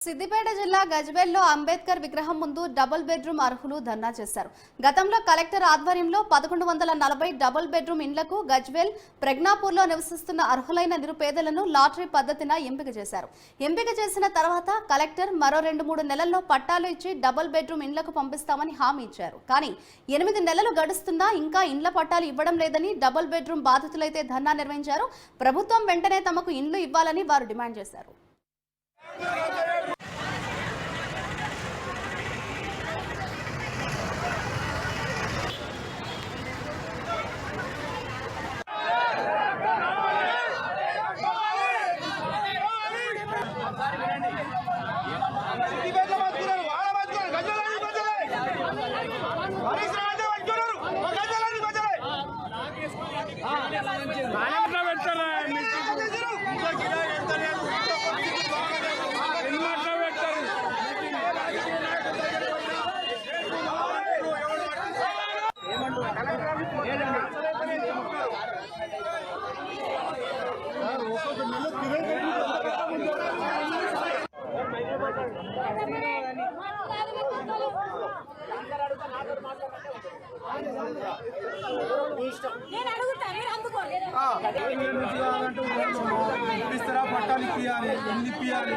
సిద్దిపేట జిల్లా గజ్వేల్లో అంబేద్కర్ విగ్రహం ముందు డబుల్ బెడ్రూమ్ అర్హులు ధర్నా చేశారు. గతంలో కలెక్టర్ ఆధ్వర్యంలో 1140 డబుల్ బెడ్రూమ్ ఇండ్లకు గజ్వేల్ ప్రజ్ఞాపూర్లో నివసిస్తున్న అర్హులైన నిరుపేదలను లాటరీ పద్ధతిన ఎంపిక చేశారు. ఎంపిక చేసిన తర్వాత కలెక్టర్ మరో 2-3 నెలల్లో పట్టాలు ఇచ్చి డబుల్ బెడ్రూమ్ ఇండ్లకు పంపిస్తామని హామీ ఇచ్చారు. కానీ 8 నెలలు గడుస్తున్నా ఇంకా ఇండ్ల పట్టాలు ఇవ్వడం లేదని డబుల్ బెడ్రూమ్ బాధితులైతే ధర్నా నిర్వహించారు. ప్రభుత్వం వెంటనే తమకు ఇండ్లు ఇవ్వాలని వారు డిమాండ్ చేశారు. పట్టాలు ఇప్పియాలి, ఎన్ని ఇప్పియాలి.